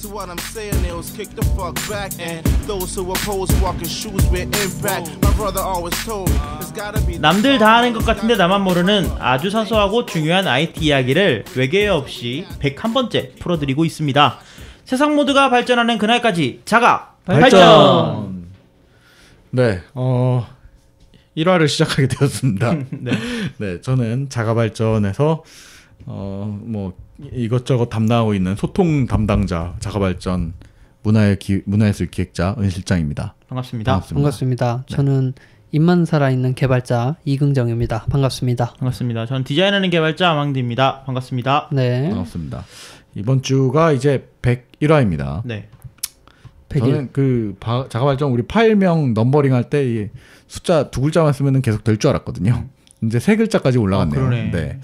To what I'm saying, nails kick the fuck back, and those who oppose walking shoes with impact. My brother always told it's gotta be. 남들 다 아는 것 같은데 나만 모르는 아주 사소하고 중요한 IT 이야기를 외계 없이 101번째 풀어드리고 있습니다. 세상 모두가 발전하는 그날까지 자가 발전. 네, 1화를 시작하게 되었습니다. 네. 네, 저는 자가 발전에서 뭐 이것저것 담당하고 있는 소통 담당자 자가발전 문화예술 기획자 은 실장입니다. 반갑습니다. 반갑습니다. 네. 저는 입만 살아있는 개발자 이긍정입니다. 반갑습니다. 반갑습니다. 저는 디자인하는 개발자 왕디입니다. 반갑습니다. 네. 반갑습니다. 이번 주가 이제 101화입니다. 네. 100일. 저는 그 자가발전 우리 파일명 넘버링 할 때 숫자 2글자만 쓰면 계속 될 줄 알았거든요. 이제 3글자까지 올라갔네요. 그러네. 네.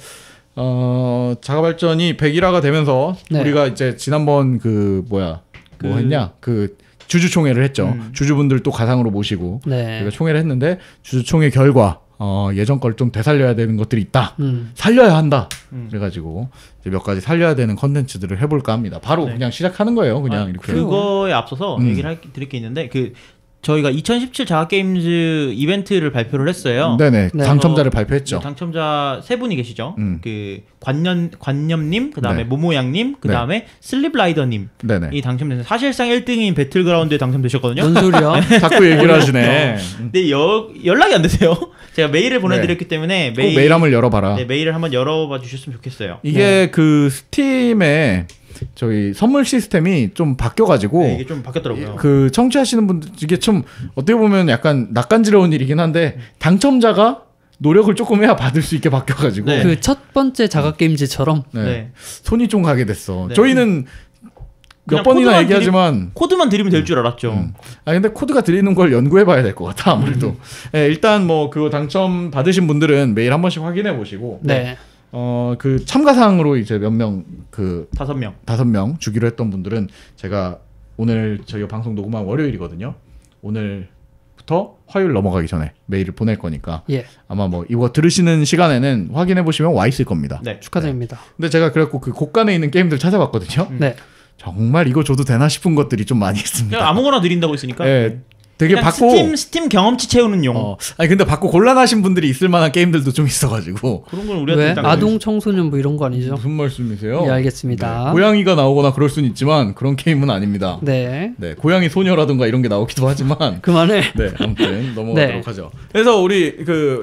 자가발전이 101화가 되면서 네. 우리가 이제 지난번 뭐 했냐? 그 주주총회를 했죠. 주주분들 또 가상으로 모시고 네. 우리가 총회를 했는데 주주총회 결과 예전 걸 좀 되살려야 되는 것들이 있다. 음. 살려야 한다. 그래가지고 이제 몇 가지 살려야 되는 컨텐츠들을 해볼까 합니다. 바로 네. 그냥 시작하는 거예요. 그냥 이렇게. 그거에 앞서서 얘기를 드릴 게 있는데 저희가 2017 자가게임즈 이벤트를 발표를 했어요. 네네. 네. 당첨자를 발표했죠. 당첨자 3분이 계시죠. 그 관념님, 그 다음에 네. 모모양님, 그 다음에 슬립라이더님 네네. 이 당첨돼서 사실상 1등인 배틀그라운드에 당첨되셨거든요. 뭔 소리야? 자꾸 얘기를 하시네. 근데 연락이 안 되세요. 제가 메일을 보내드렸기 때문에 꼭 메일 한번 열어봐라. 네, 메일을 한번 열어봐 주셨으면 좋겠어요. 이게 그 스팀에 저희 선물 시스템이 좀 바뀌어가지고 네, 이게 좀 바뀌었더라고요. 그 청취하시는 분들 이게 좀 어떻게 보면 약간 낯간지러운 일이긴 한데 당첨자가 노력을 조금 해야 받을 수 있게 바뀌어가지고 네. 그 첫 번째 자가게임즈처럼 네. 네. 손이 좀 가게 됐어. 네. 저희는 몇 그냥 번이나 코드만 얘기하지만 코드만 드리면 될 줄 알았죠. 근데 코드가 드리는 걸 연구해봐야 될 것 같아 아무래도. 네, 일단 뭐 그거 당첨 받으신 분들은 매일 한 번씩 확인해 보시고 네. 그 참가상으로 이제 몇 명 5명 주기로 했던 분들은 제가 오늘 저희가 방송 녹음한 월요일이거든요. 오늘부터 화요일 넘어가기 전에 메일을 보낼 거니까 예. 아마 뭐 이거 들으시는 시간에는 확인해 보시면 와 있을 겁니다. 네. 축하드립니다. 근데 제가 그래갖고 그 곳간에 있는 게임들 찾아봤거든요. 네. 정말 이거 줘도 되나 싶은 것들이 좀 많이 있습니다. 그냥 아무거나 드린다고 했으니까. 네, 되게 그냥 받고 스팀 경험치 채우는 용. 아니 근데 받고 곤란하신 분들이 있을 만한 게임들도 좀 있어가지고. 그런 건 우리한테 왜? 일단 아동 청소년 뭐 이런 거 아니죠? 무슨 말씀이세요? 예, 알겠습니다. 네, 고양이가 나오거나 그럴 수는 있지만 그런 게임은 아닙니다. 네. 네, 고양이 소녀라든가 이런 게 나오기도 하지만 그만해. 네, 아무튼 넘어가도록 네. 하죠. 그래서 우리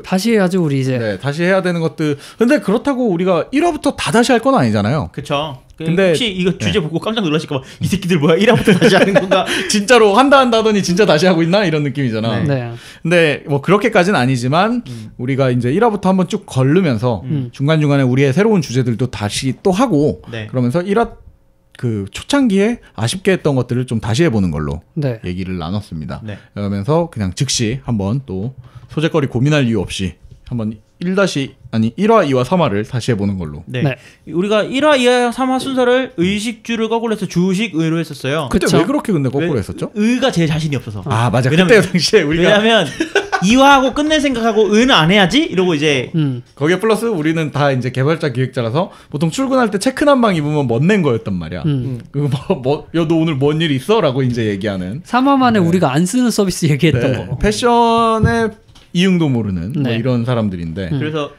다시 해야죠, 우리 이제. 네, 다시 해야 되는 것들. 근데 그렇다고 우리가 1화부터 다 다시 할 건 아니잖아요. 그쵸. 근데 혹시 이거 주제 보고 깜짝 놀라실까봐 이 새끼들 뭐야 1화부터 다시 하는 건가? 진짜로 한다 하더니 진짜 다시 하고 있나 이런 느낌이잖아. 네. 근데 뭐 그렇게까지는 아니지만 우리가 이제 1화부터 한번 쭉 걸르면서 중간중간에 우리의 새로운 주제들도 다시 또 하고 네. 그러면서 1화 그 초창기에 아쉽게 했던 것들을 좀 다시 해보는 걸로 네. 얘기를 나눴습니다. 네. 그러면서 그냥 즉시 한번 또 소재거리 고민할 이유 없이 한번 1화, 2화, 3화를 다시 해보는 걸로. 네. 네. 우리가 1화, 2화, 3화 순서를 의식주를 거꾸로 해서 주식의로 했었어요. 그때 그쵸? 왜 그렇게 근데 거꾸로 했었죠? 의가 제일 자신이 없어서. 아 맞아. 왜냐면- 그때 당시에 우리가 왜냐면 2화하고 끝낼 생각하고 의는 안 해야지 이러고 이제 거기에 플러스 우리는 다 이제 개발자 기획자라서 보통 출근할 때 체크 난방 입으면 멋낸 거였단 말이야. 그거 야, 너 오늘 뭔 일 있어? 라고 이제 얘기하는 3화 만에 우리가 안 쓰는 서비스 얘기했던 거. 패션의 이응도 모르는 뭐 네. 이런 사람들인데 그래서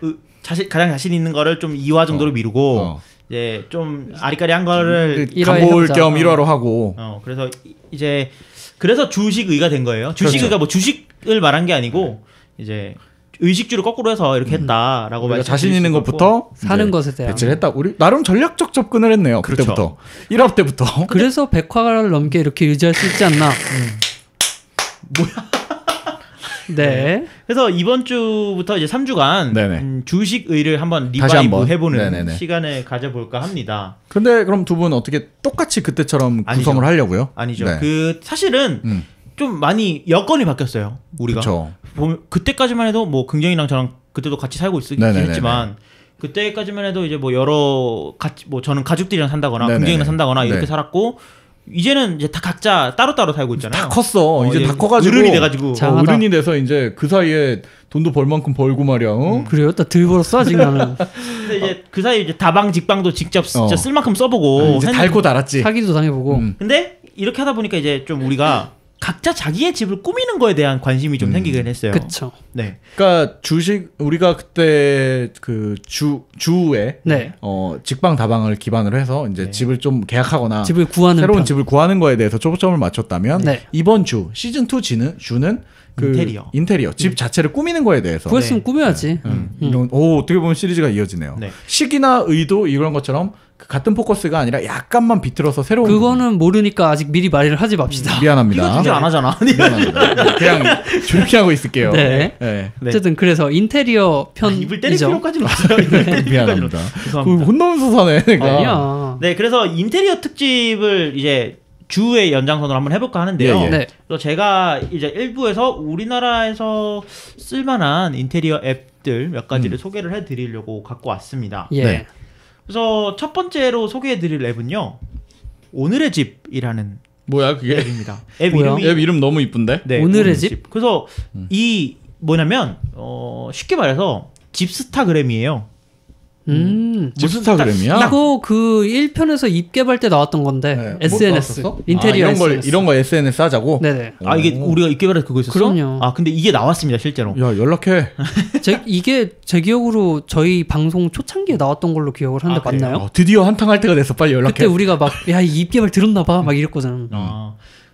가장 자신 있는 거를 좀 2화 정도로 미루고 이제 좀 아리까리한 거를 일화에 간볼 해보자. 겸 1화로 하고 그래서 이제 그래서 주식의가 된 거예요. 주식의가 뭐 주식을 말한 게 아니고 이제 의식주를 거꾸로 해서 이렇게 했다라고 우리가 말씀드릴 자신 수 있는 있을 것 것부터 사는 이제 것에 대한. 배치를 했다. 우리 나름 전략적 접근을 했네요. 그렇죠. 그때부터 1화 때부터. 그래서 100화를 넘게 이렇게 유지할 수 있지 않나. 네. 그래서 이번 주부터 이제 3주간 네네. 주식의를 한번 다시 리바이브 한번. 해보는 네네네. 시간을 가져볼까 합니다. 근데 그럼 두 분 어떻게 똑같이 그때처럼 아니죠. 구성을 하려고요? 아니죠. 네. 그 사실은 좀 많이 여건이 바뀌었어요. 우리가 그쵸. 그때까지만 해도 뭐 긍정이랑 저랑 그때도 같이 살고 있긴 네네네네. 했지만 그때까지만 해도 이제 뭐 여러 같이 뭐 저는 가족들이랑 산다거나 네네네. 긍정이랑 산다거나 이렇게 네. 살았고 이제는 이제 다 각자 따로따로 살고 있잖아요. 다 컸어. 이제 다 커가지고 어른이 돼가지고 장하다. 어른이 돼서 이제 그 사이에 돈도 벌 만큼 벌고 말이야. 그래요? 또 덜 벌었어 아직 나는. 근데 이제 그 사이 이제 다방 직방도 직접 진짜 쓸 만큼 써보고 이제 달고 달았지. 사기도 당해보고. 근데 이렇게 하다 보니까 이제 좀 우리가 각자 자기의 집을 꾸미는 거에 대한 관심이 좀 생기긴 했어요. 그쵸. 네. 그러니까 주식 우리가 그때 그 주에 네. 직방 다방을 기반으로 해서 이제 집을 좀 계약하거나 집을 구하는 새로운 편. 집을 구하는 거에 대해서 초점을 맞췄다면 네. 이번 주 시즌 2 주는 그 인테리어 집 자체를 꾸미는 거에 대해서 구했으면 꾸며야지. 이런 어떻게 보면 시리즈가 이어지네요. 네. 시기나 의도 이런 것처럼 그 같은 포커스가 아니라 약간만 비틀어서 새로운 그거는 모르니까 아직 미리 말을 하지 맙시다. 미안합니다. 이거 주제 안 하잖아. 미안합니다. 그냥 조용히 하고 있을게요. 네. 네. 어쨌든 그래서 인테리어 입을 때릴 편이죠. 필요까지는 없어요. 미안합니다. 그 죄송합니다. 혼나면서 사네 내가. 아니야. 네, 그래서 인테리어 특집을 이제 주의 연장선으로 한번 해볼까 하는데요. 예, 예. 네. 그래서 제가 이제 1부에서 우리나라에서 쓸만한 인테리어 앱들 몇 가지를 소개를 해드리려고 갖고 왔습니다. 예. 네. 그래서 첫 번째로 소개해드릴 앱은요. 오늘의 집이라는 뭐야 그게? 앱입니다. 앱 뭐야? 이름이 앱 이름 너무 이쁜데? 네, 오늘의 집? 그래서 이 뭐냐면 쉽게 말해서 집스타그램이에요. 집스타그램이야? 이거 그 1편에서 입 개발 때 나왔던 건데 네. SNS 뭐 인테리어 이런 거 SNS 하자고? 네네. 아 이게 우리가 입개발해서 그거 있었어? 그럼요. 아 근데 이게 나왔습니다 실제로. 야 연락해. 이게 제 기억으로 저희 방송 초창기에 나왔던 걸로 기억을 하는데 아, 그래요? 맞나요? 드디어 한탕 할 때가 됐어. 빨리 연락해. 그때 우리가 막 야 이 입 개발 들었나 봐 막 이랬거든.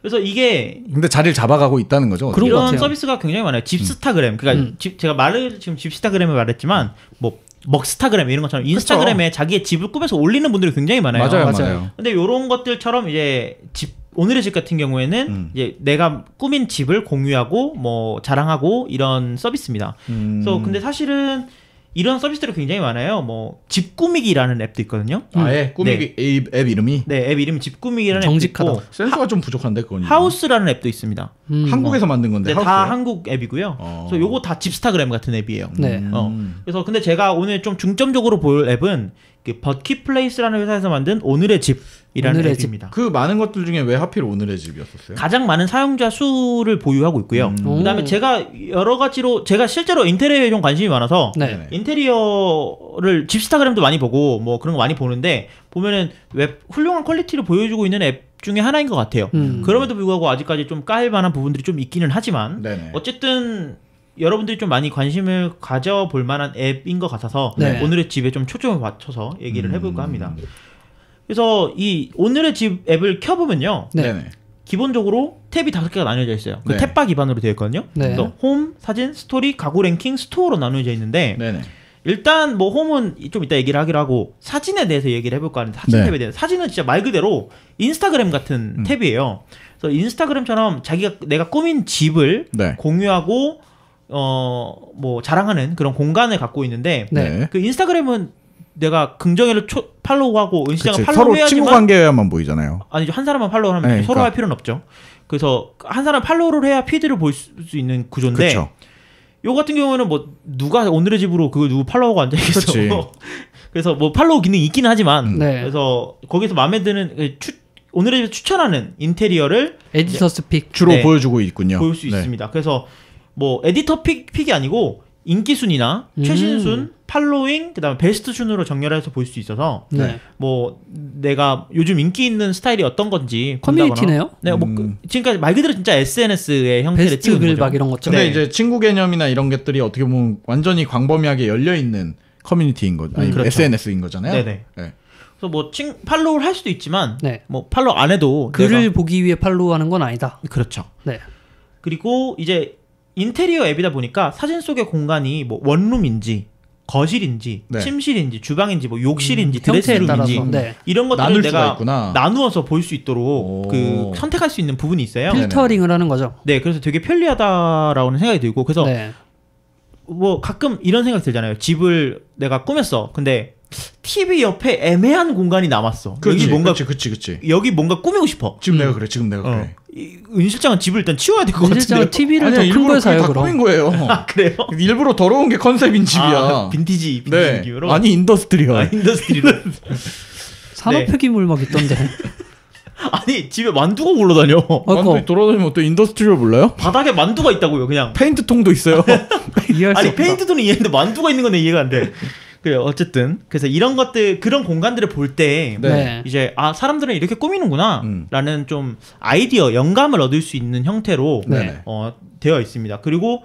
그래서 이게 근데 자리를 잡아가고 있다는 거죠? 그런 것 이런 같아요. 서비스가 굉장히 많아요. 집스타그램. 그러니까 제가 말을 지금 집스타그램을 말했지만 뭐 먹스타그램 이런 것처럼 인스타그램에 자기의 집을 꾸며서 올리는 분들이 굉장히 많아요. 맞아요. 근데 이런 것들처럼 이제 오늘의 집 같은 경우에는 이제 내가 꾸민 집을 공유하고 뭐 자랑하고 이런 서비스입니다. 그래서 근데 사실은 이런 서비스들이 굉장히 많아요. 뭐 집 꾸미기라는 앱도 있거든요. 아예 꾸미기 앱 이름이? 네, 앱 이름이 집 꾸미기라는 정직하다. 앱도 있고 센서가 좀 부족한데 그건. 하우스라는 앱도 있습니다. 한국에서 만든 건데. 네, 다 하우스예요? 한국 앱이고요. 그래서 요거 다 집스타그램 같은 앱이에요. 네. 그래서 근데 제가 오늘 좀 중점적으로 볼 앱은 그 버킷플레이스라는 회사에서 만든 오늘의 집이라는 오늘의 앱입니다. 그 많은 것들 중에 왜 하필 오늘의 집이었었어요? 가장 많은 사용자 수를 보유하고 있고요. 그다음에 제가 여러 가지로 제가 실제로 인테리어에 좀 관심이 많아서 네. 인테리어를 집스타그램도 많이 보고 뭐 그런 거 많이 보는데 보면은 웹 훌륭한 퀄리티를 보여주고 있는 앱 중에 하나인 것 같아요. 그럼에도 불구하고 아직까지 좀 까일 만한 부분들이 좀 있기는 하지만 네네. 어쨌든 여러분들이 좀 많이 관심을 가져볼 만한 앱인 것 같아서 네. 오늘의 집에 좀 초점을 맞춰서 얘기를 해볼까 합니다. 그래서 이 오늘의 집 앱을 켜보면요. 네. 네네. 기본적으로 탭이 5개가 나뉘어져 있어요. 그 네. 탭바 기반으로 되어 있거든요. 네. 그래서 홈, 사진, 스토리, 가구 랭킹, 스토어로 나누어져 있는데 네네. 일단 뭐 홈은 좀 이따 얘기를 하기로 하고 사진에 대해서 얘기를 해볼까 하는데 사진 네. 탭에 대해서 사진은 진짜 말 그대로 인스타그램 같은 탭이에요. 그래서 인스타그램처럼 내가 꾸민 집을 네. 공유하고 뭐 자랑하는 그런 공간을 갖고 있는데 네. 그 인스타그램은 내가 긍정회를 팔로우하고 은시장을 그치. 팔로우 서로 해야지만 친구 관계야만 보이잖아요. 아니죠. 한 사람만 팔로우를 하면 네, 서로 그러니까. 할 필요는 없죠. 그래서 한 사람 팔로우를 해야 피드를 볼 수 있는 구조인데 그렇죠. 요 같은 경우는 뭐 누가 오늘의 집으로 그걸 누구 팔로우하고 앉아있겠어. 그치. 그래서 뭐 팔로우 기능이 있기는 하지만 네. 그래서 거기서 마음에 드는 오늘의 집 추천하는 인테리어를 에디터 스픽. 주로 네. 보여주고 있군요. 볼 수 네. 있습니다. 그래서 뭐 에디터 픽이 아니고 인기 순위나 최신 순, 팔로잉, 그다음에 베스트 순으로 정렬해서 볼 수 있어서 네. 뭐 내가 요즘 인기 있는 스타일이 어떤 건지 커뮤니티네요? 네, 뭐 지금까지 말 그대로 진짜 SNS의 형태를 베스트 띄우는 글 거죠. 막 이런 것처럼. 근데 네. 이제 친구 개념이나 이런 것들이 어떻게 보면 완전히 광범위하게 열려 있는 커뮤니티인 거, 아니 그렇죠. SNS인 거잖아요. 네네. 네. 그래서 뭐 팔로우를 할 수도 있지만 네. 뭐 팔로우 안 해도 글을 내가 보기 위해 팔로우하는 건 아니다. 그렇죠. 네. 그리고 이제 인테리어 앱이다 보니까 사진 속의 공간이 뭐 원룸인지 거실인지 네. 침실인지 주방인지 뭐 욕실인지 형태에 드레스룸인지 따라서. 네. 이런 것들을 나눌 수가 내가 있구나. 나누어서 볼 수 있도록 오. 그 선택할 수 있는 부분이 있어요. 필터링을 하는 거죠. 네, 그래서 되게 편리하다라고는 생각이 들고 그래서 네. 뭐 가끔 이런 생각 들잖아요. 집을 내가 꾸몄어. 근데 TV 옆에 애매한 공간이 남았어. 그렇지, 여기 뭔가 그렇지. 여기 뭔가 꾸미고 싶어. 지금 내가 그래. 지금 내가 그래. 은 실장은 집을 일단 치워야 될 것 같은데요. 실장은 TV를 아니야, 더 큰 일부러 걸 그게 사요 다 그럼. 꾸민 거예요. 아, 그래요? 일부러 더러운 게 컨셉인 집이야. 아, 빈티지 네. 느낌으로. 아니 인더스트리얼. 인더스트리로. 산업 네. 폐기물 막 있던데. 아니 집에 만두가 굴러다녀. 만두 돌아다니면 또 인더스트리얼 몰라요? 바닥에 만두가 있다고요, 그냥. 페인트통도 있어요. 이해할 수 아니 없다. 페인트도는 이해했는데 만두가 있는 건 이해가 안 돼. 그래요. 어쨌든 그래서 이런 것들 그런 공간들을 볼 때 네. 이제 사람들은 이렇게 꾸미는구나라는 좀 아이디어, 영감을 얻을 수 있는 형태로 네. 되어 있습니다. 그리고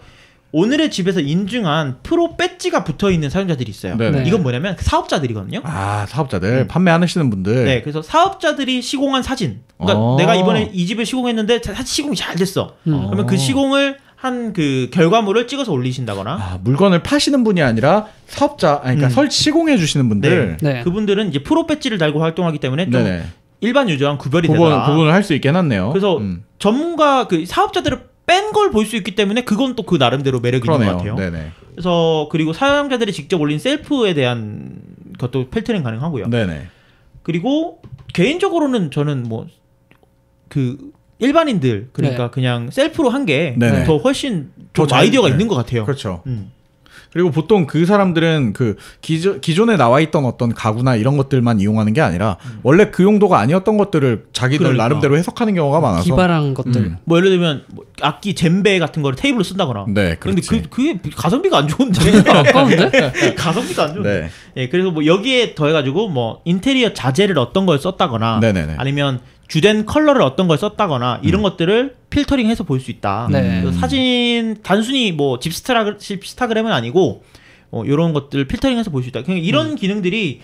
오늘의 집에서 인증한 프로 배지가 붙어 있는 사용자들이 있어요. 네네. 이건 뭐냐면 사업자들이거든요. 아, 사업자들 판매하시는 분들. 네, 그래서 사업자들이 시공한 사진. 그러니까 내가 이번에 이 집을 시공했는데 시공이 잘 됐어. 그러면 그 시공을 한 그 결과물을 찍어서 올리신다거나. 아, 물건을 파시는 분이 아니라 사업자, 아니, 그러니까 시공해 주시는 분들. 네. 그분들은 이제 프로 배지를 달고 활동하기 때문에 좀 네네. 일반 유저랑 구별이 되더라. 구분을 할 수 있게 해놨네요. 그래서 전문가 그 사업자들을 뺀 걸 볼 수 있기 때문에 그건 또 그 나름대로 매력이 있는 것 같아요. 네네. 그래서 그리고 사용자들이 직접 올린 셀프에 대한 것도 필터링 가능하고요. 네네. 그리고 개인적으로는 저는 뭐 그 일반인들 그러니까 그냥 셀프로 한 게 더 훨씬 좀 아이디어가 있는 것 같아요. 그렇죠. 그리고 보통 그 사람들은 그 기존에 나와 있던 어떤 가구나 이런 것들만 이용하는 게 아니라 원래 그 용도가 아니었던 것들을 자기들 나름대로 해석하는 경우가 많아서 기발한 것들. 뭐 예를 들면 뭐 악기 젬베 같은 거를 테이블로 쓴다거나. 네, 근데 그렇지. 그게 가성비가 안 좋은데. 아까운데? 가성비가 안 좋은데. 네. 예, 그래서 뭐 여기에 더해가지고 뭐 인테리어 자재를 어떤 걸 썼다거나, 네네네. 아니면 주된 컬러를 어떤 걸 썼다거나 이런 것들을 필터링해서 볼 수 있다. 네. 그래서 사진 단순히 뭐 집스타그램은 아니고 이런 것들 필터링해서 볼 수 있다. 그냥 이런 기능들이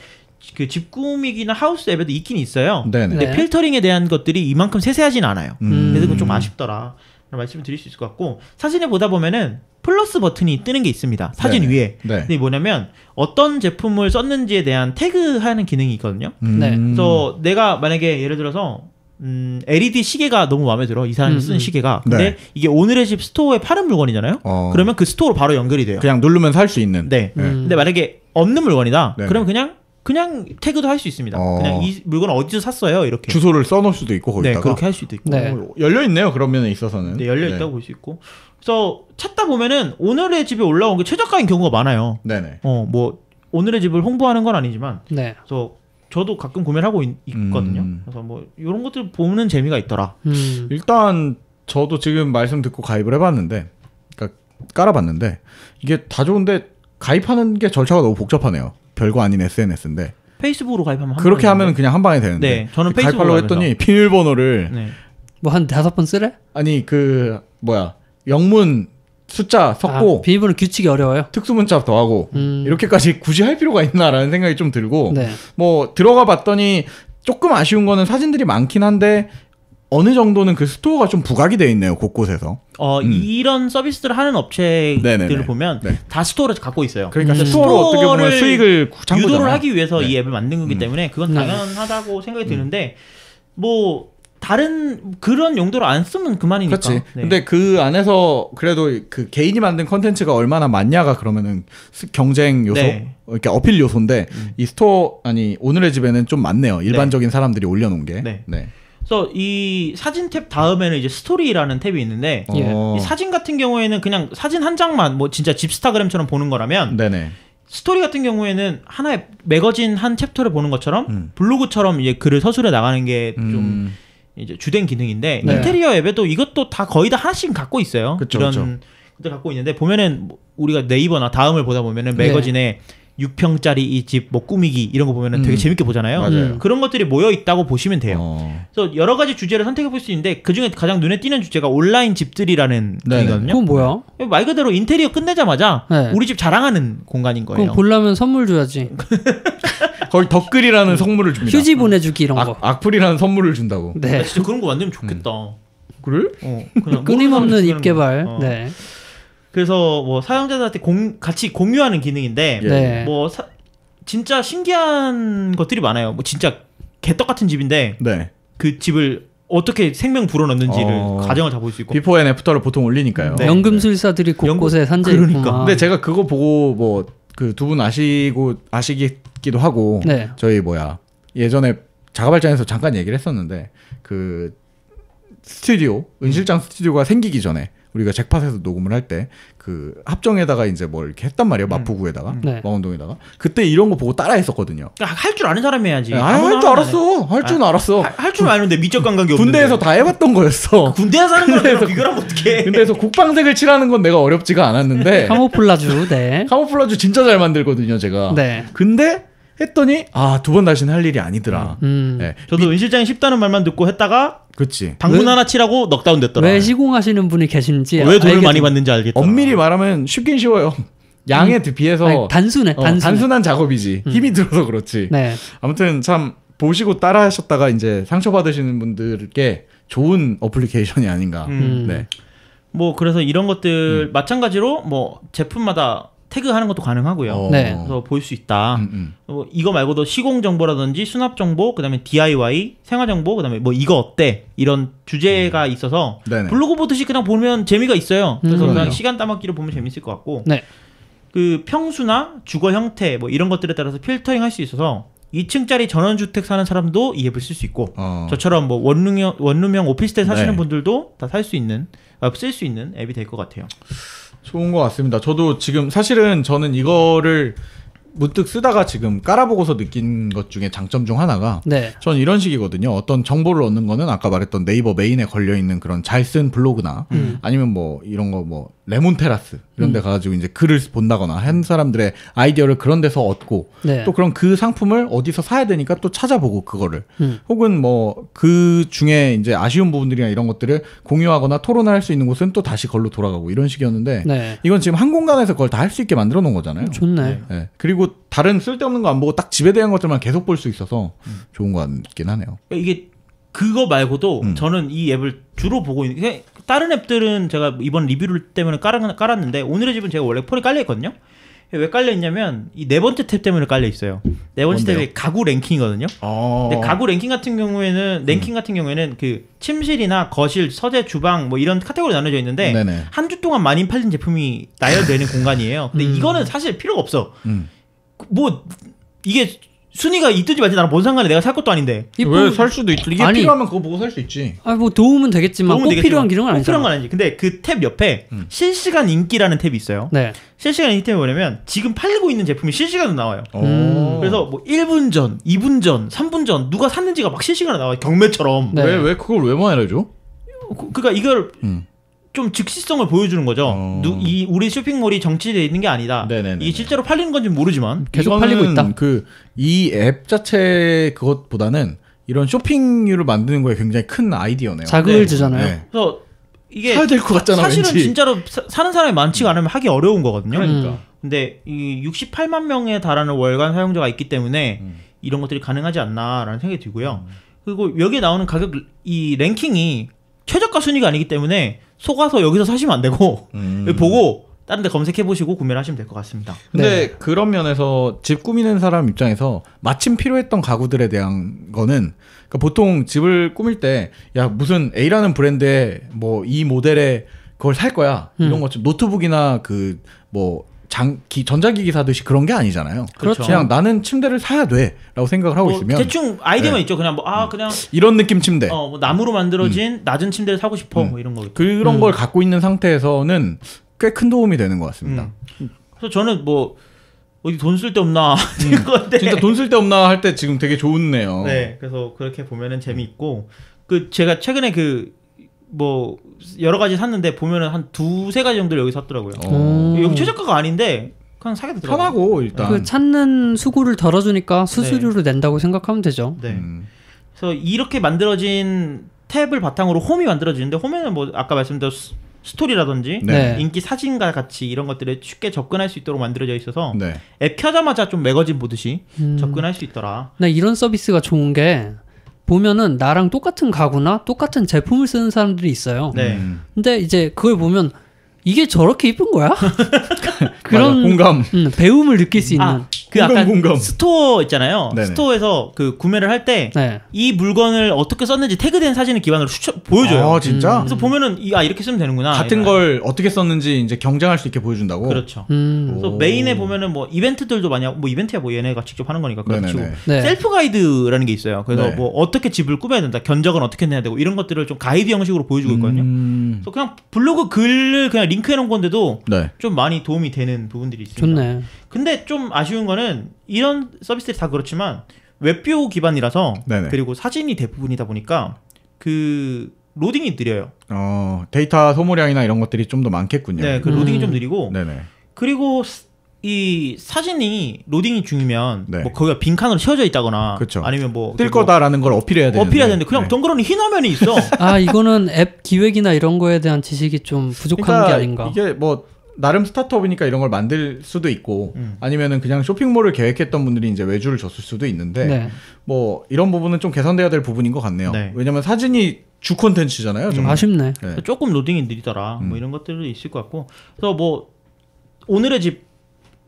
그 집 꾸미기나 하우스 앱에도 있긴 있어요. 네네. 근데 네. 필터링에 대한 것들이 이만큼 세세하진 않아요. 그래서 그건 좀 음. 아쉽더라. 라는 말씀을 드릴 수 있을 것 같고, 사진에 보다 보면은 플러스 버튼이 뜨는 게 있습니다. 사진 네네. 위에. 네. 근데 뭐냐면 어떤 제품을 썼는지에 대한 태그하는 기능이 있거든요. 네. 그래서 내가 만약에 예를 들어서 LED 시계가 너무 마음에 들어. 이 사람이 쓴 시계가. 근데 네. 이게 오늘의 집 스토어에 파는 물건이잖아요. 그러면 그 스토어로 바로 연결이 돼요. 그냥 누르면 살 수 있는. 네. 근데 만약에 없는 물건이다. 네. 그러면 그냥 태그도 할 수 있습니다. 그냥 이 물건 어디서 샀어요? 이렇게. 주소를 써놓을 수도 있고 네, 거기다가. 그렇게 할 수도 있고. 네. 열려 있네요. 그런 면에 있어서는. 네, 열려 있다고 볼 수 있고. 그래서 찾다 보면은 오늘의 집에 올라온 게 최저가인 경우가 많아요. 네네. 뭐 오늘의 집을 홍보하는 건 아니지만, 네. 그래서 저도 가끔 구매를 하고 있거든요. 그래서 뭐 이런 것들 보는 재미가 있더라. 일단 저도 지금 말씀 듣고 가입을 해봤는데, 그러니까 깔아봤는데 이게 다 좋은데 가입하는 게 절차가 너무 복잡하네요. 별거 아닌 SNS인데. 페이스북으로 가입하면 그렇게 하면 그냥 한 방에 되는데. 네, 저는 페이스북으로 가입하려고 했더니 비밀번호를 네. 뭐 한 5번 쓰래? 아니 영문 숫자 섞고 비밀번호 규칙이 어려워요. 특수문자 더하고 이렇게까지 굳이 할 필요가 있나라는 생각이 좀 들고 네. 뭐 들어가 봤더니 조금 아쉬운 거는 사진들이 많긴 한데 어느 정도는 그 스토어가 좀 부각이 돼 있네요. 곳곳에서. 이런 서비스들을 하는 업체들을 네네네. 보면 네. 다 스토어를 갖고 있어요. 그러니까 스토어로 어떻게 보면 수익을 창구잖아요. 유도를 하기 위해서 네. 이 앱을 만든 거기 때문에 그건 당연하다고 생각이 드는데 뭐 다른 그런 용도로 안 쓰면 그만이니까. 그렇지. 네. 근데 그 안에서 그래도 그 개인이 만든 컨텐츠가 얼마나 많냐가 그러면은 경쟁 요소, 네. 이렇게 어필 요소인데 이 스토어 오늘의 집에는 좀 많네요. 일반적인 사람들이 올려놓은 게. 네. 네. 그래서 이 사진 탭 다음에는 이제 스토리라는 탭이 있는데 이 사진 같은 경우에는 그냥 사진 한 장만 뭐 진짜 집스타그램처럼 보는 거라면 네네. 스토리 같은 경우에는 하나의 매거진 한 챕터를 보는 것처럼 블로그처럼 이제 글을 서술해 나가는 게 좀 이제 주된 기능인데 네. 인테리어 앱에도 이것도 다 거의 다 하나씩 갖고 있어요. 그쵸, 이런 그쵸. 것들 갖고 있는데 보면은 뭐 우리가 네이버나 다음을 보다 보면은 매거진에 6평짜리 이 집 뭐 꾸미기 이런 거 보면은 되게 재밌게 보잖아요. 맞아요. 그런 것들이 모여 있다고 보시면 돼요. 그래서 여러 가지 주제를 선택해 볼 수 있는데 그 중에 가장 눈에 띄는 주제가 온라인 집들이라는 네네. 주제거든요. 그건 뭐야? 말 그대로 인테리어 끝내자마자 네. 우리 집 자랑하는 공간인 거예요. 그럼 보려면 선물 줘야지. 거기 덧글이라는 선물을 줍니다. 휴지 보내주기 이런 거. 악플이라는 선물을 준다고. 네. 나 진짜 그런 거 만들면 좋겠다. 그래? 그냥 끊임없는 모르는 입 개발. 사람이 네. 그래서 뭐 사용자들한테 같이 공유하는 기능인데 네. 뭐 진짜 신기한 것들이 많아요. 뭐 진짜 개떡 같은 집인데 네. 그 집을 어떻게 생명 불어넣는지를 가정을 다 볼 수 있고. 비포 앤 애프터를 보통 올리니까요. 네. 연금술사들이 곳곳에 산재 그러니까. 있구만. 근데 제가 그거 보고 뭐 그 두 분 아시기도 하고 네. 저희 예전에 자가발전에서 잠깐 얘기를 했었는데 그 스튜디오 은실장 스튜디오가 생기기 전에 우리가 잭팟에서 녹음을 할 때 그 합정에다가 이제 뭘 이렇게 했단 말이에요. 마포구에다가 네. 망원동에다가 그때 이런 거 보고 따라했었거든요. 할 줄 아는 사람이 해야지. 할 줄 알았어. 할 줄 알았어. 할 줄 아는데 미적 감각이 없는데. 군대에서 다 해봤던 거였어. 군대에서 하는 거랑 비교하면 어떡해. 군대에서 국방색을 칠하는 건 내가 어렵지가 않았는데 카모플라주. 네. 카모플라주 진짜 잘 만들거든요, 제가. 네. 근데 했더니 2번 다시는 할 일이 아니더라. 네. 저도 은 실장이 쉽다는 말만 듣고 했다가 그치. 방문 하나 칠하고 넉다운 됐더라. 왜 시공하시는 분이 계신지 왜 돈을 알겠죠. 많이 받는지 알겠다. 엄밀히 말하면 쉽긴 쉬워요. 양에 비해서 아니, 단순해. 단순한 작업이지. 힘이 들어서 그렇지. 네. 아무튼 참 보시고 따라하셨다가 이제 상처받으시는 분들께 좋은 어플리케이션이 아닌가. 네. 뭐 그래서 이런 것들 마찬가지로 뭐 제품마다 태그하는 것도 가능하고요. 네. 그래서 볼 수 있다. 뭐 이거 말고도 시공 정보라든지 수납 정보, 그다음에 DIY, 생활 정보, 그다음에 뭐 이거 어때 이런 주제가 있어서 네네. 블로그 보듯이 그냥 보면 재미가 있어요. 그래서 그냥 그럼요. 시간 따먹기로 보면 재밌을 것 같고. 네. 그 평수나 주거 형태 뭐 이런 것들에 따라서 필터링 할 수 있어서 2층짜리 전원주택 사는 사람도 이 앱을 쓸 수 있고 저처럼 뭐 원룸형 오피스텔 사시는 네. 분들도 다 살 수 있는 쓸 수 있는 앱이 될 것 같아요. 좋은 것 같습니다. 저도 지금 사실은 저는 이거를 문득 쓰다가 지금 깔아보고서 느낀 것 중에 장점 중 하나가 네. 전 이런 식이거든요. 어떤 정보를 얻는 거는 아까 말했던 네이버 메인에 걸려있는 그런 잘 쓴 블로그나 아니면 뭐 이런 거 뭐 레몬 테라스 이런 데 가가지고 이제 글을 본다거나 한 사람들의 아이디어를 그런 데서 얻고 네. 또 그럼 그 상품을 어디서 사야 되니까 또 찾아보고 그거를 혹은 뭐 그 중에 이제 아쉬운 부분들이나 이런 것들을 공유하거나 토론을 할 수 있는 곳은 또 다시 걸로 돌아가고 이런 식이었는데 네. 이건 지금 한 공간에서 그걸 다 할 수 있게 만들어 놓은 거잖아요. 좋네. 네. 그리고 다른 쓸데없는 거 안 보고 딱 집에 대한 것들만 계속 볼 수 있어서 좋은 것 같긴 하네요. 이게 그거 말고도 저는 이 앱을 주로 보고 있는 게 다른 앱들은 제가 이번 리뷰를 때문에 깔았는데 오늘의 집은 제가 원래 폰에 깔려 있거든요. 왜 깔려 있냐면 이 네 번째 탭 때문에 깔려 있어요. 네 번째 뭔데요? 탭이 가구 랭킹이거든요. 근데 가구 랭킹 같은 경우에는 그 침실이나 거실, 서재, 주방 뭐 이런 카테고리 나눠져 있는데 네네. 한 주 동안 많이 팔린 제품이 나열되는 공간이에요. 근데 이거는 사실 필요가 없어. 뭐 이게 순위가 있든지 말든지 나랑 뭔 상관이 내가 살 것도 아닌데. 왜 살 수도 있지. 이게 아니, 필요하면 그거 보고 살 수 있지. 뭐 도움은 되겠지만 도움은 꼭 되겠지만 필요한 기능은 꼭 아니잖아. 필요한 건 아니지. 근데 그 탭 옆에 실시간 인기라는 탭이 있어요. 네. 실시간 인기 탭이 뭐냐면 지금 팔리고 있는 제품이 실시간으로 나와요. 오. 그래서 뭐 1분 전, 2분 전, 3분 전 누가 샀는지가 막 실시간으로 나와요. 경매처럼. 네. 왜 그걸 왜 말해줘? 그러니까 이걸 좀 즉시성을 보여주는 거죠. 이 우리 쇼핑몰이 정치되어 있는 게 아니다. 네네네. 이게 실제로 팔리는 건지 모르지만 계속 팔리고 있다. 이 앱 자체 그것보다는 이런 쇼핑류를 만드는 거에 굉장히 큰 아이디어네요. 자극을 네. 주잖아요. 네. 그래서 이게 사야 될 것 같잖아. 사실은 왠지. 진짜로 사는 사람이 많지가 않으면 하기 어려운 거거든요. 그러니까. 근데 이 68만 명에 달하는 월간 사용자가 있기 때문에 이런 것들이 가능하지 않나라는 생각이 들고요. 그리고 여기에 나오는 가격 이 랭킹이 최저가 순위가 아니기 때문에 속아서 여기서 사시면 안 되고 보고 다른 데 검색해 보시고 구매를 하시면 될 것 같습니다. 근데 그런 면에서 집 꾸미는 사람 입장에서 마침 필요했던 가구들에 대한 거는 그러니까 보통 집을 꾸밀 때 야 무슨 A라는 브랜드의 뭐 이 모델의 그걸 살 거야 이런 것 좀 노트북이나 그 뭐 전자기기 사듯이 그런 게 아니잖아요. 그렇죠. 그냥 나는 침대를 사야 돼라고 생각을 하고 뭐 있으면 대충 아이디어만 네. 있죠. 그냥 그냥 이런 느낌 침대 뭐 나무로 만들어진 낮은 침대를 사고 싶어 뭐 이런 거. 그런 걸 갖고 있는 상태에서는 꽤 큰 도움이 되는 것 같습니다. 그래서 저는 뭐 어디 돈 쓸 데 없나 이건데 진짜 돈 쓸 데 없나 할 때 지금 되게 좋네요. 네, 그래서 그렇게 보면은 재미있고 제가 최근에 뭐 여러 가지 샀는데 보면은 한 2-3가지 정도를 여기 샀더라고요. 여기 최저가가 아닌데 그냥 사게 되더라고요. 편하고 일단 그 찾는 수고를 덜어주니까 수수료를 낸다고 생각하면 되죠. 네. 그래서 이렇게 만들어진 탭을 바탕으로 홈이 만들어지는데 홈에는 뭐 아까 말씀드린 스토리라든지 네. 인기 사진과 같이 이런 것들에 쉽게 접근할 수 있도록 만들어져 있어서 네. 앱 켜자마자 좀 매거진 보듯이 접근할 수 있더라. 나 이런 서비스가 좋은 게 보면은 나랑 똑같은 가구나 똑같은 제품을 쓰는 사람들이 있어요. 네. 근데 이제 그걸 보면 이게 저렇게 이쁜 거야? 그런 맞아, 공감. 배움을 느낄 수 있는. 그 아까 공감. 스토어 있잖아요. 네네. 스토어에서 그 구매를 할 때 이 네. 물건을 어떻게 썼는지 태그된 사진을 기반으로 보여줘요. 아 진짜? 그래서 보면은 이렇게 쓰면 되는구나. 같은 걸 어떻게 썼는지 이제 경쟁할 수 있게 보여준다고. 그렇죠. 그래서 오. 메인에 보면은 뭐 이벤트들도 많이 하고, 뭐 이벤트야 뭐 얘네가 직접 하는 거니까 그렇고 네네네. 네. 셀프 가이드라는 게 있어요. 그래서 네. 뭐 어떻게 집을 꾸며야 된다, 견적은 어떻게 내야 되고 이런 것들을 좀 가이드 형식으로 보여주고 있거든요. 그래서 그냥 블로그 글을 그냥 링크해 놓은 건데도 네. 좀 많이 도움이 되는 부분들이 있습니다. 좋네. 근데 좀 아쉬운 거는 이런 서비스들이 다 그렇지만 웹뷰 기반이라서 네네. 그리고 사진이 대부분이다 보니까 그 로딩이 느려요. 데이터 소모량이나 이런 것들이 좀 더 많겠군요. 네, 그 로딩이 좀 느리고 네네. 그리고 이 사진이 로딩이 중이면 네. 뭐 거기가 빈칸으로 채워져 있다거나 그쵸. 아니면 뭐 뜰 거다라는 걸 어필해야 되는데. 어필해야 되는데 그냥 네. 덩그러니 흰 화면이 있어. 아 이거는 앱 기획이나 이런 거에 대한 지식이 좀 부족한 그러니까 게 아닌가. 이게 뭐 나름 스타트업이니까 이런 걸 만들 수도 있고 아니면은 그냥 쇼핑몰을 계획했던 분들이 이제 외주를 줬을 수도 있는데 네. 뭐 이런 부분은 좀 개선돼야 될 부분인 것 같네요. 네. 왜냐면 사진이 주 콘텐츠잖아요. 정말. 아쉽네. 네. 조금 로딩이 느리더라. 뭐 이런 것들도 있을 것 같고. 그래서 뭐 오늘의 집을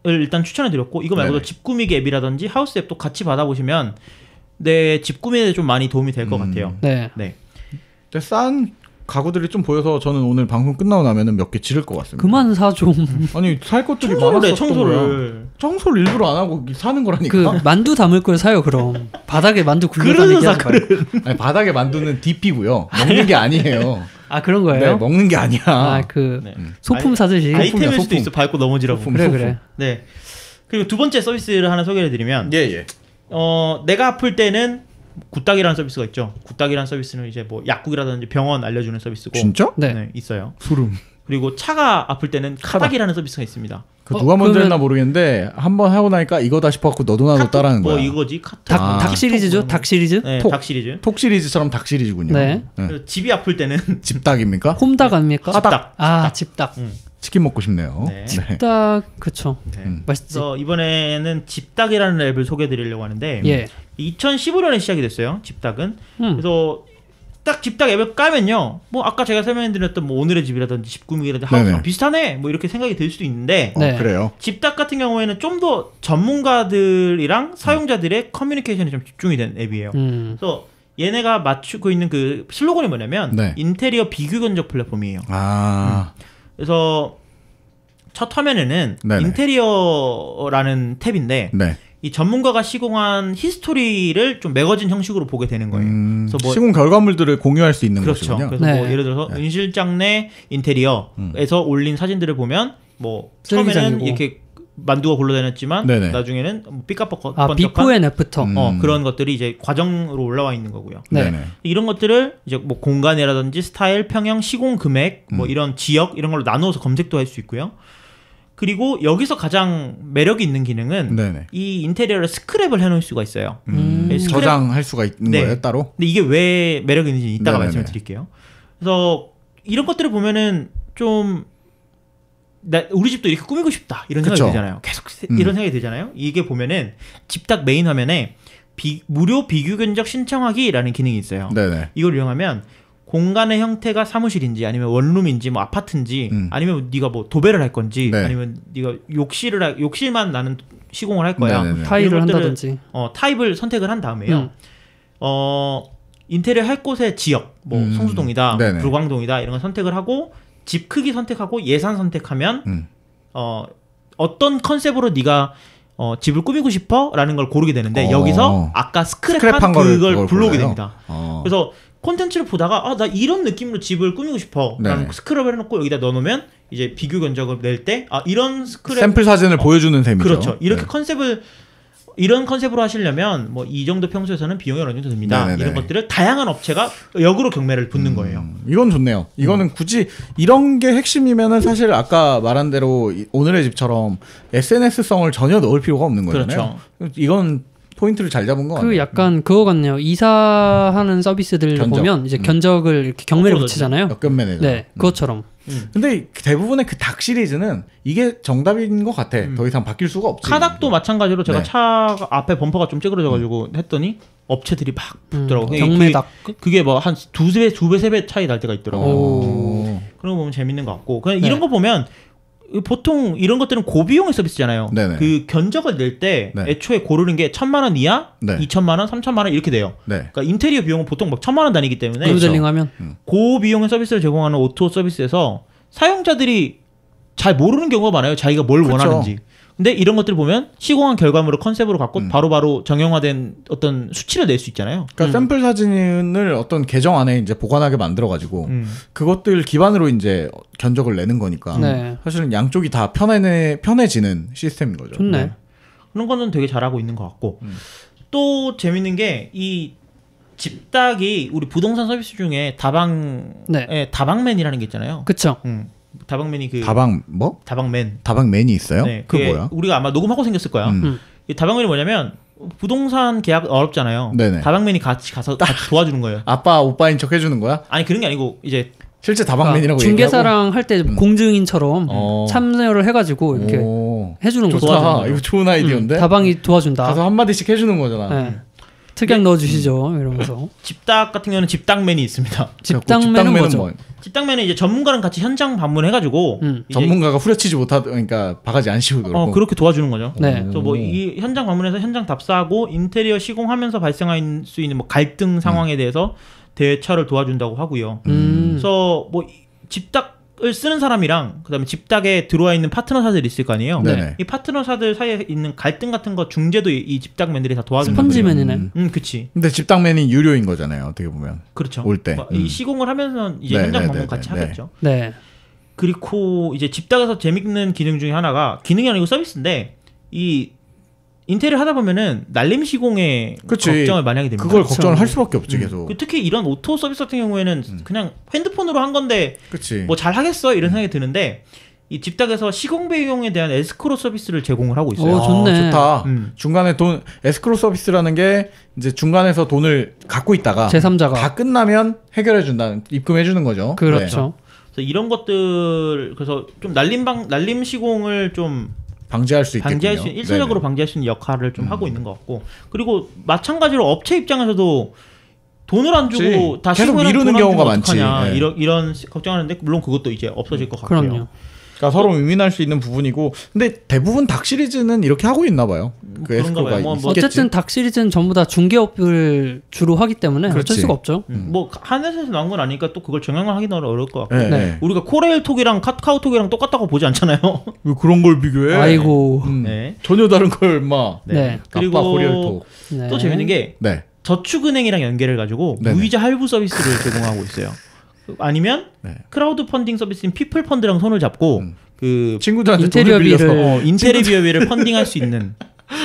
일단 추천해 드렸고 이거 말고도 네네. 집 꾸미기 앱이라든지 하우스 앱도 같이 받아보시면 내 집 꾸미는데 좀 많이 도움이 될 것 같아요. 네. 네. 근데 싼 가구들이 좀 보여서 저는 오늘 방송 끝나고 나면은 몇 개 지를 것 같습니다. 그만 사 좀. 아니 살 것들이 청소를 해, 많았었던 거야. 청소를. 청소를 일부러 안 하고 사는 그 거라니까. 만두 담을 걸 사요 그럼. 바닥에 만두 그릇을 굴러다니게 사, 하지 말고. 아니, 바닥에 만두는 DP고요. 먹는 게 아니에요. 아 그런 네, 거예요? 먹는 게 아니야. 아 그 네. 소품 사듯이. 아이템일 수도 소품. 있어. 밟고 넘어지라고. 소품. 그래 그래. 네. 그리고 두 번째 서비스를 하나 소개해 드리면 예. 내가 아플 때는 굿닥이라는 서비스가 있죠. 굿닥이라는 서비스는 이제 뭐 약국이라든지 병원 알려주는 서비스고. 진짜? 네. 네, 있어요. 소름. 그리고 차가 아플 때는 카닥이라는 서비스가 있습니다. 그 누가 먼저 그러면- 했나 모르겠는데 한 번 하고 나니까 이거다 싶어갖고 너도 나도 카톡 따라하는 뭐 거야. 이거지 카톡. 닭, 닭 시리즈죠? 닭 시리즈? 네, 톡. 닭 시리즈. 톡 시리즈처럼 닭 시리즈군요. 네. 그래서 집이 아플 때는 집닭입니까? 홈닭 아닙니까? 집닭. 아 집닭. 치킨 먹고 싶네요. 네. 집닭 그쵸. 네. 맛있지. 그래서 이번에는 집닭이라는 앱을 소개해드리려고 하는데 예. 2015년에 시작이 됐어요. 집닭은. 음. 그래서 딱 집닭 앱을 까면요. 뭐 아까 제가 설명드렸던 뭐 오늘의 집이라든지 집 꾸미기라든지 네네. 하우스랑 비슷하네. 뭐 이렇게 생각이 들 수도 있는데 네. 그래요. 집닭 같은 경우에는 좀 더 전문가들이랑 사용자들의 커뮤니케이션이 좀 집중이 된 앱이에요. 그래서 얘네가 맞추고 있는 그 슬로건이 뭐냐면 네. 인테리어 비교 견적 플랫폼이에요. 아, 그래서 첫 화면에는 네네. 인테리어라는 탭인데 네. 이 전문가가 시공한 히스토리를 좀 매거진 형식으로 보게 되는 거예요. 그래서 뭐 시공 결과물들을 공유할 수 있는 그렇죠. 것이군요. 그래서 네. 뭐 예를 들어서 은실장 내 인테리어에서 올린 사진들을 보면 뭐 처음에는 쓰레기장이고. 이렇게 만두가 굴러다녔지만 네네. 나중에는 뭐 삐까뻔쩍한 아 비포 앤 애프터. 그런 것들이 이제 과정으로 올라와 있는 거고요. 네. 네네. 이런 것들을 이제 뭐 공간이라든지 스타일, 평형, 시공 금액, 뭐 이런 지역 이런 걸로 나누어서 검색도 할 수 있고요. 그리고 여기서 가장 매력이 있는 기능은 네네. 이 인테리어를 스크랩을 해놓을 수가 있어요. 스크랩- 저장할 수가 있는 네. 거예요, 따로? 근데 이게 왜 매력이 있는지 이따가 네네네. 말씀을 드릴게요. 그래서 이런 것들을 보면은 좀 우리 집도 이렇게 꾸미고 싶다 이런 생각이 그쵸. 들잖아요. 계속 이런 생각이 들잖아요. 이게 보면은 집딱 메인 화면에 무료 비교 견적 신청하기라는 기능이 있어요. 네네. 이걸 이용하면 공간의 형태가 사무실인지 아니면 원룸인지 뭐 아파트인지 아니면 네가 뭐 도배를 할 건지 네. 아니면 네가 욕실만 나는 시공을 할 거야. 네네네. 타일을 이런 것들을 한다든지. 타입을 선택을 한 다음에요. 인테리어 할 곳의 지역, 뭐 성수동이다, 네네. 불광동이다 이런 걸 선택을 하고 집 크기 선택하고 예산 선택하면 어떤 컨셉으로 네가 집을 꾸미고 싶어라는 걸 고르게 되는데 여기서 아까 스크랩한 그걸 불러오게 골라요? 됩니다. 그래서 콘텐츠를 보다가 나 이런 느낌으로 집을 꾸미고 싶어. 라는 네. 스크랩을 해놓고 여기다 넣어놓으면 이제 비교 견적을 낼 때 이런 스크랩 샘플 사진을 보여주는 셈이죠. 그렇죠. 이렇게 네. 이런 컨셉으로 하시려면 뭐 이 정도 평소에서는 비용이 어느 정도 듭니다. 네네네. 이런 것들을 다양한 업체가 역으로 경매를 붙는 거예요. 이건 좋네요. 이거는 굳이 이런 게 핵심이면은 사실 아까 말한 대로 오늘의 집처럼 SNS성을 전혀 넣을 필요가 없는 거잖아요. 이건 포인트를 잘 잡은 거 같아요. 그 약간 그거 같네요. 이사하는 서비스들 견적. 보면 이제 견적을 이렇게 경매를 거꾸로 붙이잖아요. 역견 매니저. 네, 그것처럼. 근데 대부분의 그 닭 시리즈는 이게 정답인 것 같아. 더 이상 바뀔 수가 없지. 카닥도 마찬가지로 제가 네. 차 앞에 범퍼가 좀 찌그러져가지고 했더니 업체들이 막 붙더라고요. 경매닭. 그게 뭐 한 두 배, 세 배 차이 날 때가 있더라고요. 오. 그런 거 보면 재밌는 것 같고 그냥 이런 거 보면 보통 이런 것들은 고비용의 서비스잖아요. 네네. 그 견적을 낼 때 네. 애초에 고르는 게 1,000만 원 이하, 네. 2,000만 원, 3,000만 원 이렇게 돼요. 네. 그러니까 인테리어 비용은 보통 막 1,000만 원 단위이기 때문에 리모델링 하면 고비용의 서비스를 제공하는 오토 서비스에서 사용자들이 잘 모르는 경우가 많아요. 자기가 뭘 그쵸. 원하는지. 근데 이런 것들 보면 시공한 결과물을 컨셉으로 갖고 바로바로 정형화된 어떤 수치를 낼 수 있잖아요. 그러니까 샘플 사진을 어떤 계정 안에 이제 보관하게 만들어가지고 그것들 기반으로 이제 견적을 내는 거니까 네. 사실은 양쪽이 다 편해지는 시스템인 거죠. 좋네. 네. 그런 거는 되게 잘하고 있는 것 같고 또 재밌는 게 이 집닭이 우리 부동산 서비스 중에 네. 다방맨이라는 게 있잖아요. 그쵸. 다방맨이 그 다방 뭐? 다방맨. 다방맨이 있어요? 네, 그게 그게 뭐야? 우리가 아마 녹음하고 생겼을 거야. 이 다방맨이 뭐냐면 부동산 계약 어렵잖아요. 네네. 다방맨이 같이 가서 같이 도와주는 거예요. 아빠 오빠인 척 해주는 거야? 아니 그런 게 아니고 이제 실제 다방맨이라고 중개사랑 할 때 공증인처럼 어. 참여를 해가지고 이렇게 오. 해주는 거 좋다. 도와주는 이거 좋은 아이디어인데? 다방이 도와준다. 가서 한마디씩 해주는 거잖아. 네. 특약 넣어주시죠 이러면서. 집닭 같은 경우는 집닭맨이 있습니다. 집당맨은 뭐죠? 뭐, 집닭맨은 이제 전문가랑 같이 현장 방문해가지고 이제 전문가가 후려치지 못하다 그러니까 바가지 안 씌우고 그러고. 그렇게 도와주는 거죠. 네. 그래서 뭐 이 현장 방문해서 현장 답사하고 인테리어 시공하면서 발생할 수 있는 뭐 갈등 상황에 대해서 대처를 도와준다고 하고요. 그래서 뭐 집닭을 쓰는 사람이랑 그다음에 집닭에 들어와 있는 파트너사들이 있을 거 아니에요. 네네. 이 파트너사들 사이에 있는 갈등 같은 거 중재도 이 집닭맨들이 다 도와주는 거예요. 스펀지맨이네. 그치. 근데 집당맨이 유료인 거잖아요. 어떻게 보면. 그렇죠. 올 때. 이 시공을 하면서 이제 네, 현장 네, 방문 네, 같이 네, 하겠죠. 네. 그리고 이제 집닭에서 재밌는 기능 중에 하나가 기능이 아니고 서비스인데 이 인테리어 하다 보면은 날림 시공에 그치. 걱정을 많이 하게 됩니다. 그걸 걱정을 할 수밖에 없지 계속. 특히 이런 오토 서비스 같은 경우에는 그냥 핸드폰으로 한 건데 그치. 뭐 잘 하겠어 이런 생각이 드는데 이 집닭에서 시공 비용에 대한 에스크로 서비스를 제공을 하고 있어요. 오, 좋네. 좋다. 음. 중간에 돈 에스크로 서비스라는 게 이제 중간에서 돈을 갖고 있다가 제3자가 다 끝나면 해결해 준다는 입금해 주는 거죠. 그렇죠. 그래서 이런 것들 그래서 좀 날림 시공을 좀 방지할 수 있겠군요. 방지할 수 일차적으로 네네. 방지할 수 있는 역할을 좀 하고 있는 것 같고 그리고 마찬가지로 업체 입장에서도 돈을 안 주고 그치. 다 계속 시공해놓고 미루는 돈안 주면 경우가 많지. 어떡하냐. 네. 이런 걱정하는데 물론 그것도 이제 없어질 것 같고요. 그럼요. 그러니까 서로 의민할 수 있는 부분이고 근데 대부분 닭 시리즈는 이렇게 하고 있나 봐요. 그 그런가 에스크로가 봐요. 뭐 있겠지? 어쨌든 닭 시리즈는 전부 다 중개업을 주로 하기 때문에 어쩔 그렇지. 수가 없죠. 뭐 하늘에서 나온 건 아니니까 또 그걸 정형화하기는 어려울 것 같고 네. 네. 우리가 코레일톡이랑 카카오톡이랑 똑같다고 보지 않잖아요. 왜 그런 걸 비교해? 아이고. 네. 전혀 다른 걸 막. 네. 그리고 아빠 호리알톡. 네. 또 재밌는 게 네. 저축은행이랑 연계를 가지고 네네. 무이자 할부 서비스를 제공하고 있어요. 아니면 네. 크라우드 펀딩 서비스인 피플 펀드랑 손을 잡고 그 친구들한테 인테리어 돈을 빌려서 비를- 인테리어비를 펀딩할 수 있는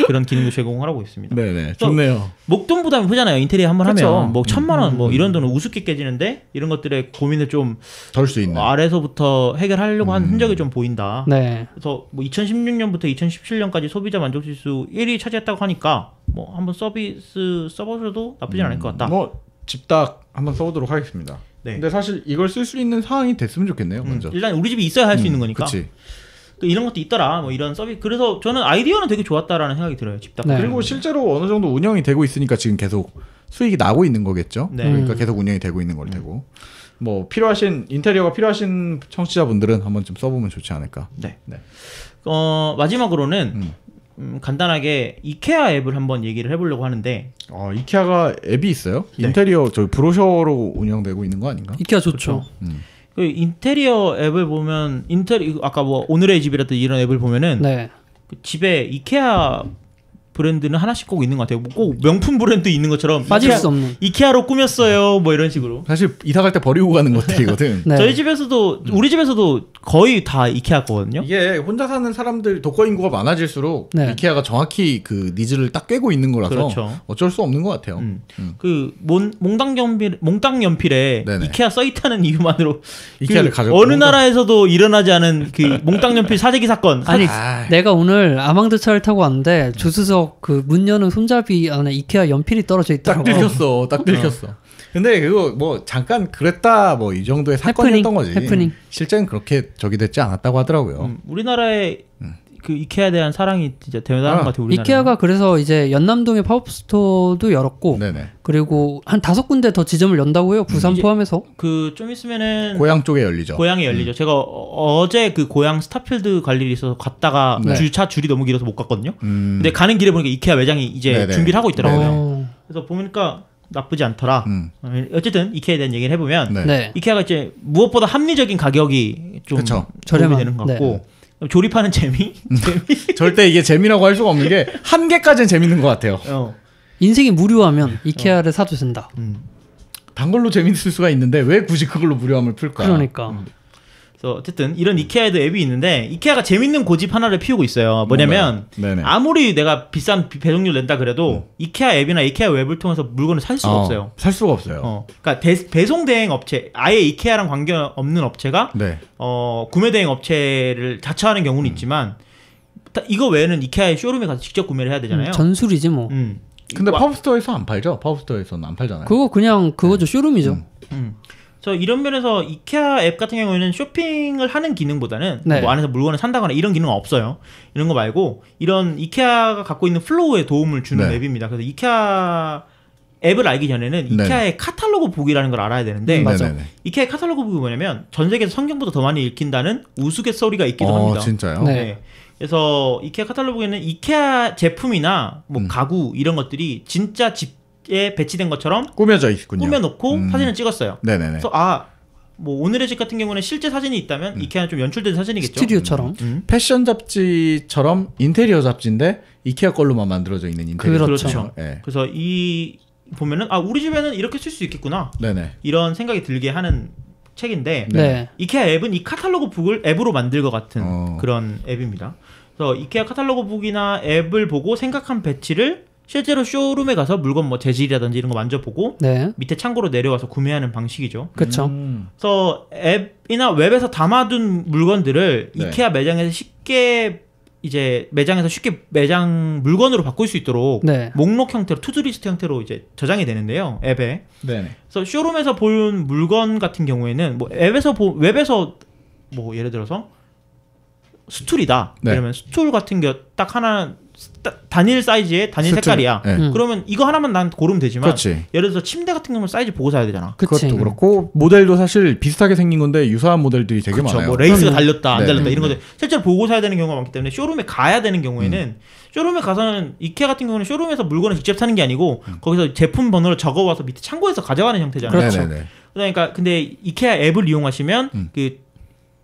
그런 기능도 제공하고 있습니다. 네네 좋네요. 목돈 부담이 크잖아요. 인테리어 한번 그쵸. 하면 뭐 1,000만 원 뭐 이런 돈은 우습게 깨지는데 이런 것들의 고민을 좀 덜 수 있는. 아래서부터 해결하려고 한 흔적이 좀 보인다. 네. 그래서 뭐 2016년부터 2017년까지 소비자 만족지수 1위 차지했다고 하니까 뭐 한번 서비스 써보셔도 나쁘진 않을 것 같다. 뭐 집닭 한번 써보도록 하겠습니다. 네. 근데 사실 이걸 쓸 수 있는 상황이 됐으면 좋겠네요. 먼저. 일단 우리 집이 있어야 할 수 있는 거니까. 그치. 이런 것도 있더라. 뭐 이런 서비스. 그래서 저는 아이디어는 되게 좋았다라는 생각이 들어요. 집닭. 네. 그리고 실제로 어느 정도 운영이 되고 있으니까 지금 계속 수익이 나고 있는 거겠죠. 네. 그러니까 계속 운영이 되고 있는 걸 테고. 뭐 필요하신 인테리어가 필요하신 청취자분들은 한번 좀 써보면 좋지 않을까. 네. 네. 마지막으로는 간단하게 이케아 앱을 한번 얘기를 해보려고 하는데 이케아가 앱이 있어요? 네. 인테리어 저희 브로셔로 운영되고 있는 거 아닌가? 이케아 좋죠. 그 인테리어 앱을 보면 아까 뭐 오늘의 집이라든지 이런 앱을 보면은 네. 그 집에 이케아 브랜드는 하나씩 꼭 있는 것 같아요. 꼭 명품 브랜드 있는 것처럼 빠질 수 없는. 이케아로 꾸몄어요. 뭐 이런 식으로. 사실 이사 갈 때 버리고 가는 것들이거든. 네. 저희 집에서도 우리 집에서도 거의 다 이케아 거거든요. 이게 혼자 사는 사람들 독거 인구가 많아질수록 네. 이케아가 정확히 그 니즈를 딱 꿰고 있는 거라서 그렇죠. 어쩔 수 없는 것 같아요. 그 몽땅 연필에 네네. 이케아 써 있다는 이유만으로 이케아를 그 가져 어느 나라에서도 일어나지 않은 그 몽땅 연필 사재기 사건. 아니 아. 내가 오늘 아망드 차를 타고 왔는데 조수석 그 문 여는 손잡이 안에 이케아 연필이 떨어져 딱 있더라고. 들켰어. 딱 들켰어. 근데 그거 뭐 잠깐 그랬다 뭐 이 정도의 사건이었던 거지. 해프닝. 실제는 그렇게 저기 됐지 않았다고 하더라고요. 우리나라에 그 이케아에 대한 사랑이 진짜 대단한 것 같아요. 우리나라. 이케아가 그래서 이제 연남동에 팝업 스토어도 열었고, 네네. 그리고 한 5군데 더 지점을 연다고 해요. 부산 포함해서. 그 좀 있으면은 고향 쪽에 열리죠. 고향에 열리죠. 제가 어제 그 고향 스타필드 갈 일이 있어서 갔다가 네. 주차 줄이 너무 길어서 못 갔거든요. 근데 가는 길에 보니까 이케아 매장이 이제 네네. 준비를 하고 있더라고요. 어. 그래서 보니까 나쁘지 않더라. 어쨌든 이케아에 대한 얘기를 해보면 네. 네. 이케아가 이제 무엇보다 합리적인 가격이 좀 그쵸. 저렴이 되는 것 같고 조립하는 재미? 절대 이게 재미라고 할 수가 없는 게 한 개까지는 재밌는 것 같아요. 인생이 무료하면 이케아를 사도 된다. 단 걸로 재밌을 수가 있는데 왜 굳이 그걸로 무료함을 풀까? 그러니까. 그래서 어쨌든 이런 이케아에도 앱이 있는데 이케아가 재밌는 고집 하나를 피우고 있어요. 뭐냐면 네네. 아무리 내가 비싼 배송료를 낸다 그래도 이케아 앱이나 이케아 웹을 통해서 물건을 살 수가 없어요. 살 수가 없어요. 그러니까 배송 대행 업체, 아예 이케아랑 관계 없는 업체가 네. 구매 대행 업체를 자처하는 경우는 있지만 이거 외에는 이케아의 쇼룸에 가서 직접 구매를 해야 되잖아요. 전술이지 뭐. 근데 팝업스토어에서 안 팔죠? 팝업스토어에서는 안 팔잖아요. 그거 그냥 그거죠. 쇼룸이죠. 그래서 이런 면에서 이케아 앱 같은 경우에는 쇼핑을 하는 기능보다는 네. 뭐 안에서 물건을 산다거나 이런 기능은 없어요. 이런 거 말고 이런 이케아가 갖고 있는 플로우에 도움을 주는 네. 앱입니다. 그래서 이케아 앱을 알기 전에는 이케아의 카탈로그 북이라는 걸 알아야 되는데 맞아. 이케아의 카탈로그 북이 뭐냐면 전 세계에서 성경보다 더 많이 읽힌다는 우스갯소리가 있기도 합니다. 진짜요? 네. 그래서 이케아 카탈로그에는 이케아 제품이나 뭐 가구 이런 것들이 진짜 집에 배치된 것처럼 꾸며져 있군요. 꾸며놓고 사진을 찍었어요. 네네네. 그래서 뭐 오늘의 집 같은 경우는 실제 사진이 있다면 이케아는 좀 연출된 사진이겠죠. 스튜디오처럼. 패션 잡지처럼 인테리어 잡지인데 이케아 걸로만 만들어져 있는 인테리어. 그렇죠. 네. 그래서 이 보면은 우리 집에는 이렇게 쓸 수 있겠구나. 네네. 이런 생각이 들게 하는 책인데 네. 이케아 앱은 이 카탈로그 북을 앱으로 만들 것 같은 그런 앱입니다. 그래서 이케아 카탈로그 북이나 앱을 보고 생각한 배치를 실제로 쇼룸에 가서 물건 뭐 재질이라든지 이런 거 만져보고 네. 밑에 창고로 내려와서 구매하는 방식이죠. 그렇죠. 그래서 앱이나 웹에서 담아둔 물건들을 네. 이케아 매장에서 쉽게 이제 매장에서 쉽게 매장 물건으로 바꿀 수 있도록 네. 목록 형태로 투두리스트 형태로 이제 저장이 되는데요. 앱에. 네네. 그래서 쇼룸에서 본 물건 같은 경우에는 뭐 웹에서 뭐 예를 들어서 스툴이다. 네. 그러면 스툴 같은 게 딱 하나 단일 사이즈의 단일 스툴. 색깔이야. 네. 그러면 이거 하나만 난 고르면 되지만 그렇지. 예를 들어서 침대 같은 경우는 사이즈 보고 사야 되잖아. 그치. 그것도 그렇고 모델도 사실 비슷하게 생긴 건데 유사한 모델들이 되게 그렇죠. 많아요. 뭐 레이스가 달렸다 안 네. 달렸다 이런 것들 실제로 보고 사야 되는 경우가 많기 때문에 쇼룸에 가야 되는 경우에는 쇼룸에 가서는 이케아 같은 경우는 쇼룸에서 물건을 직접 사는 게 아니고 거기서 제품 번호를 적어와서 밑에 창고에서 가져가는 형태잖아요. 그렇죠. 네네네. 그러니까 근데 이케아 앱을 이용하시면 그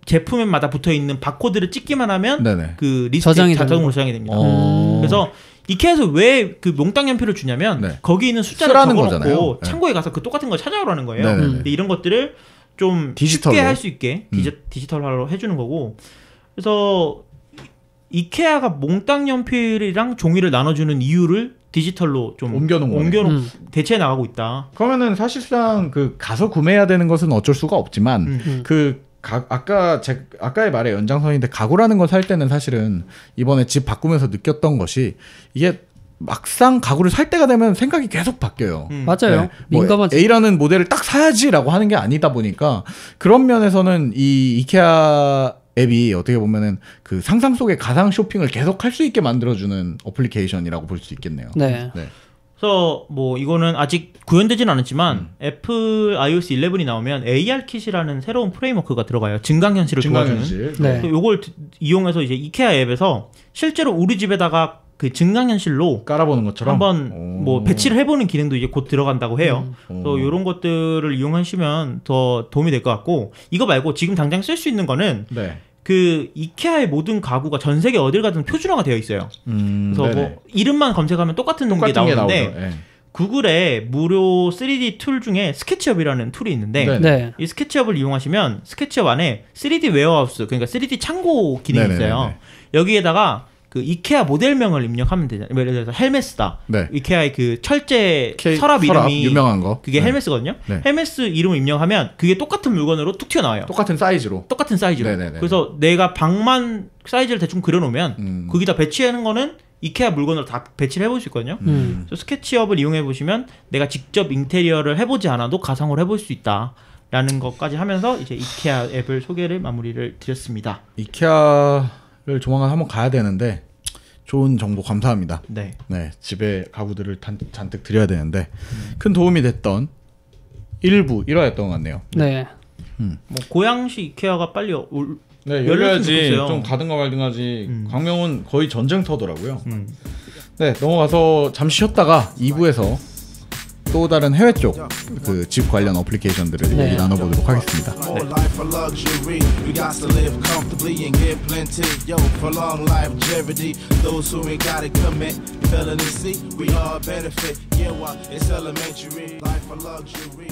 제품마다 붙어 있는 바코드를 찍기만 하면 네네. 그 리스트 저장이 자동으로 저장이 됩니다. 어. 그래서 이케아에서 왜 그 몽땅 연필을 주냐면 네. 거기 있는 숫자를 쓰라는 적어놓고 거잖아요. 네. 창고에 가서 그 똑같은 걸 찾아오라는 거예요. 네네네. 근데 이런 것들을 좀 디지털로. 쉽게 할 수 있게 디지털화로 해주는 거고 그래서 이케아가 몽땅 연필이랑 종이를 나눠주는 이유를 디지털로 좀 옮겨놓은 거네. 대체해 나가고 있다. 그러면은 사실상 그 가서 구매해야 되는 것은 어쩔 수가 없지만 아까의 말의 연장선인데 가구라는 걸 살 때는 사실은 이번에 집 바꾸면서 느꼈던 것이 이게 막상 가구를 살 때가 되면 생각이 계속 바뀌어요. 맞아요. 네. 뭐 민감하지. A라는 모델을 딱 사야지라고 하는 게 아니다 보니까 그런 면에서는 이 이케아 앱이 어떻게 보면은 그 상상 속의 가상 쇼핑을 계속 할 수 있게 만들어주는 어플리케이션이라고 볼 수 있겠네요. 네. 그래서 뭐 이거는 아직 구현되진 않았지만 애플 iOS 11이 나오면 ARKit이라는 새로운 프레임워크가 들어가요. 증강현실을 도와주는. 네. 요걸 이용해서 이제 이케아 앱에서 실제로 우리 집에다가 그 증강현실로 깔아보는 것처럼 한번 뭐 배치를 해보는 기능도 이제 곧 들어간다고 해요. 또 이런 것들을 이용하시면 더 도움이 될 것 같고 이거 말고 지금 당장 쓸 수 있는 거는 네. 그 이케아의 모든 가구가 전 세계 어딜 가든 표준화가 되어 있어요. 그래서 네네. 뭐 이름만 검색하면 똑같은 게 나오는데 네. 구글에 무료 3D 툴 중에 스케치업이라는 툴이 있는데 네. 네. 이 스케치업을 이용하시면 스케치업 안에 3D 웨어하우스 그러니까 3D 창고 기능이 네네네네. 있어요. 여기에다가 그 이케아 모델명을 입력하면 되잖아요. 예를 들어서 헬메스다. 네. 이케아의 그 철제 서랍 이름이 유명한 거. 그게 네. 헬메스거든요. 네. 헬메스 이름을 입력하면 그게 똑같은 물건으로 뚝 튀어나와요. 똑같은 사이즈로. 똑같은 사이즈로. 네네네. 그래서 내가 방만 사이즈를 대충 그려놓으면 거기다 배치하는 거는 이케아 물건으로 다 배치를 해볼 수 있거든요. 그래서 스케치업을 이용해 보시면 내가 직접 인테리어를 해보지 않아도 가상으로 해볼 수 있다라는 것까지 하면서 이제 이케아 앱을 소개를 마무리를 드렸습니다. 이케아 조만간 한번 가야 되는데 좋은 정보 감사합니다. 네. 네, 집에 가구들을 잔뜩 드려야 되는데 큰 도움이 됐던 1화였던 것 같네요. 네. 뭐 고양시 이케아가 빨리 네, 열렸으면 열려야지 좋겠어요. 좀 가든가 말든가지. 광명은 거의 전쟁터더라고요. 음. 네, 넘어가서 잠시 쉬었다가 2부에서 또 다른 해외 쪽 그 집 관련 어플리케이션들을 네. 얘기 나눠보도록 하겠습니다. More life for luxury. We got to live comfortably and get plenty. Yo, for long longevity. Those who ain't got it commit. Feeling the see, we all benefit. Yeah, well, it's elementary. Life for luxury.